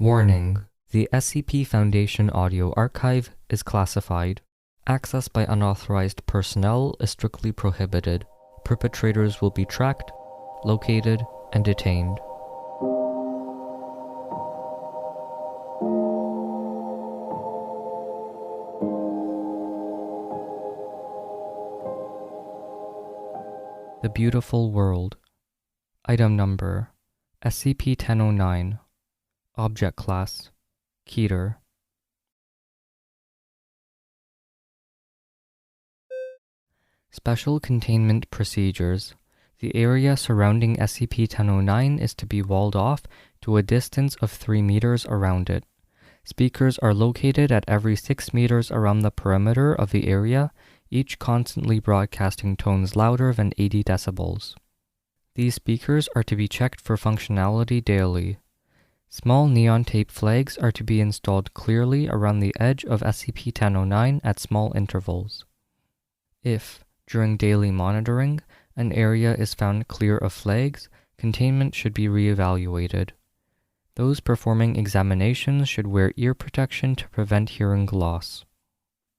Warning: the SCP Foundation audio archive is classified. Access by unauthorized personnel is strictly prohibited. Perpetrators will be tracked, located, and detained. The Beautiful World. Item Number: SCP-1009. Object Class: Keter. Special Containment Procedures. The area surrounding SCP-1009 is to be walled off to a distance of 3 meters around it. Speakers are located at every 6 meters around the perimeter of the area, each constantly broadcasting tones louder than 80 decibels. These speakers are to be checked for functionality daily. Small neon tape flags are to be installed clearly around the edge of SCP-1009 at small intervals. If, during daily monitoring, an area is found clear of flags, containment should be re-evaluated. Those performing examinations should wear ear protection to prevent hearing loss.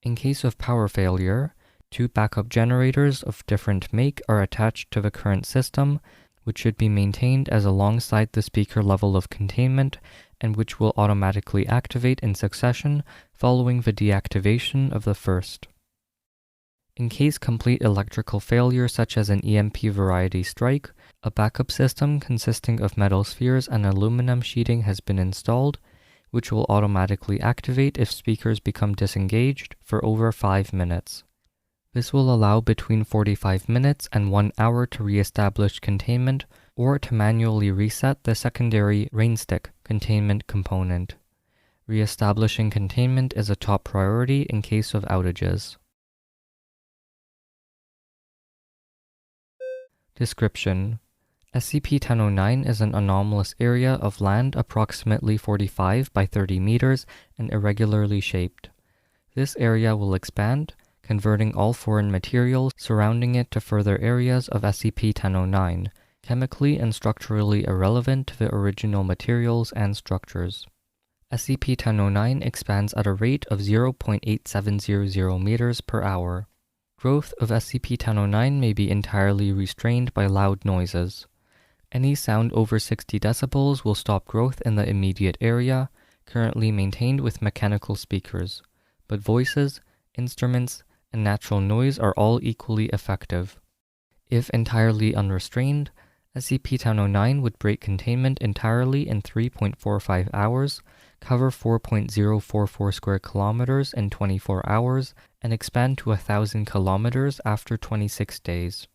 In case of power failure, 2 backup generators of different make are attached to the current system, which should be maintained as alongside the speaker level of containment and which will automatically activate in succession following the deactivation of the first. In case complete electrical failure such as an EMP variety strike, a backup system consisting of metal spheres and aluminum sheeting has been installed, which will automatically activate if speakers become disengaged for over 5 minutes. This will allow between 45 minutes and 1 hour to re-establish containment or to manually reset the secondary rainstick containment component. Re-establishing containment is a top priority in case of outages. Description: SCP-1009 is an anomalous area of land approximately 45 by 30 meters and irregularly shaped. This area will expand, converting all foreign materials surrounding it to further areas of SCP-1009, chemically and structurally irrelevant to the original materials and structures. SCP-1009 expands at a rate of 0.8700 meters per hour. Growth of SCP-1009 may be entirely restrained by loud noises. Any sound over 60 decibels will stop growth in the immediate area, currently maintained with mechanical speakers, but voices, instruments, and natural noise are all equally effective. If entirely unrestrained, SCP-1009 would break containment entirely in 3.45 hours, cover 4.044 square kilometers in 24 hours, and expand to 1,000 kilometers after 26 days.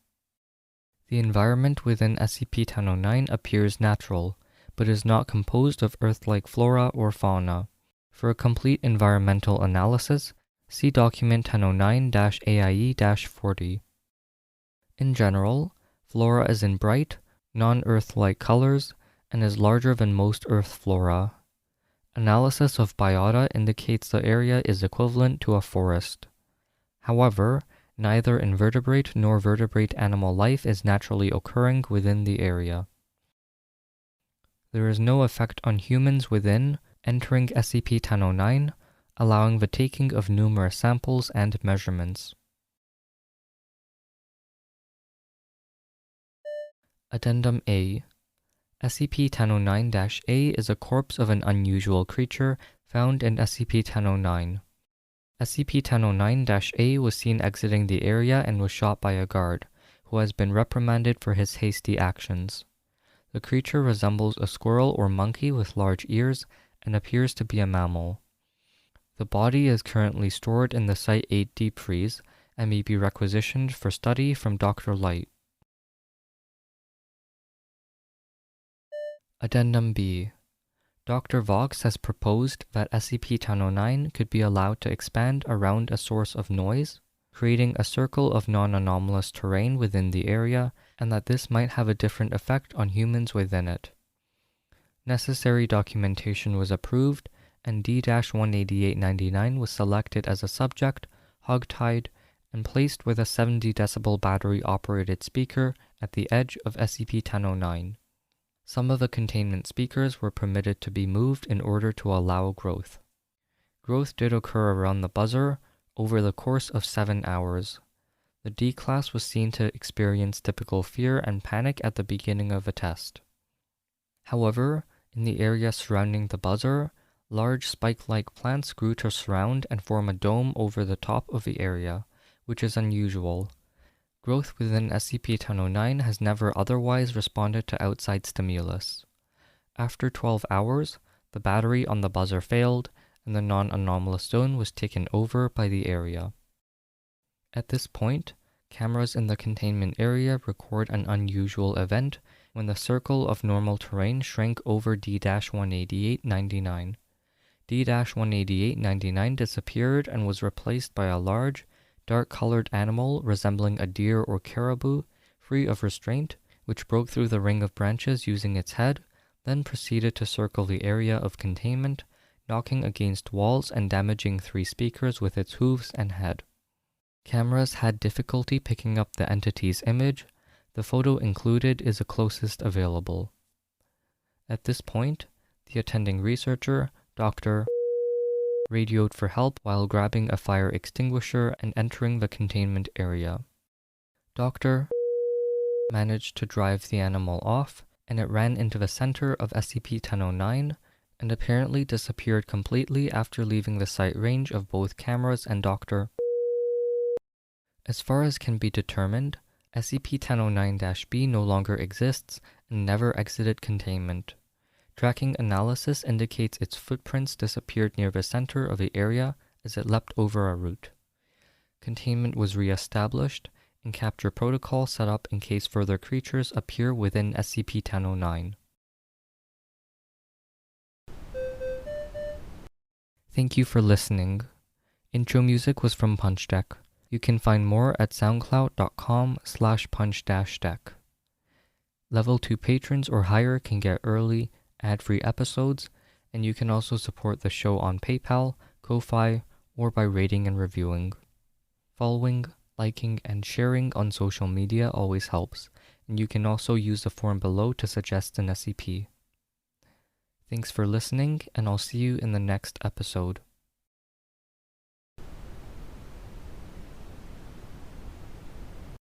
The environment within SCP-1009 appears natural, but is not composed of Earth-like flora or fauna. For a complete environmental analysis, see Document 1009-AIE-40. In general, flora is in bright, non-Earth-like colors and is larger than most Earth flora. Analysis of biota indicates the area is equivalent to a forest. However, neither invertebrate nor vertebrate animal life is naturally occurring within the area. There is no effect on humans within entering SCP-1009, allowing the taking of numerous samples and measurements. Addendum A. SCP-1009-A is a corpse of an unusual creature found in SCP-1009. SCP-1009-A was seen exiting the area and was shot by a guard, who has been reprimanded for his hasty actions. The creature resembles a squirrel or monkey with large ears and appears to be a mammal. The body is currently stored in the Site-8 deep freeze and may be requisitioned for study from Dr. Light. Addendum B. Dr. Vox has proposed that SCP-1009 could be allowed to expand around a source of noise, creating a circle of non-anomalous terrain within the area, and that this might have a different effect on humans within it. Necessary documentation was approved, and D-18899 was selected as a subject, hogtied, and placed with a 70 decibel battery-operated speaker at the edge of SCP-1009. Some of the containment speakers were permitted to be moved in order to allow growth. Growth did occur around the buzzer over the course of 7 hours. The D class was seen to experience typical fear and panic at the beginning of a test. However, in the area surrounding the buzzer, large spike-like plants grew to surround and form a dome over the top of the area, which is unusual. Growth within SCP-1009 has never otherwise responded to outside stimulus. After 12 hours, the battery on the buzzer failed, and the non-anomalous zone was taken over by the area. At this point, cameras in the containment area record an unusual event when the circle of normal terrain shrank over D-18899. D-18899 disappeared and was replaced by a large, dark-colored animal resembling a deer or caribou, free of restraint, which broke through the ring of branches using its head, then proceeded to circle the area of containment, knocking against walls and damaging 3 speakers with its hooves and head. Cameras had difficulty picking up the entity's image. The photo included is the closest available. At this point, the attending researcher, Dr. radioed for help while grabbing a fire extinguisher and entering the containment area. Dr. managed to drive the animal off, and it ran into the center of SCP-1009 and apparently disappeared completely after leaving the sight range of both cameras and Dr. As far as can be determined, SCP-1009-B no longer exists and never exited containment. Tracking analysis indicates its footprints disappeared near the center of the area as it leapt over a root. Containment was re-established, and capture protocol set up in case further creatures appear within SCP-1009. Thank you for listening. Intro music was from Punch Deck. You can find more at soundcloud.com/punch-deck. Level 2 patrons or higher can get early, ad-free episodes, and you can also support the show on PayPal, Ko-Fi, or by rating and reviewing. Following, liking, and sharing on social media always helps, and you can also use the form below to suggest an SCP. Thanks for listening, and I'll see you in the next episode.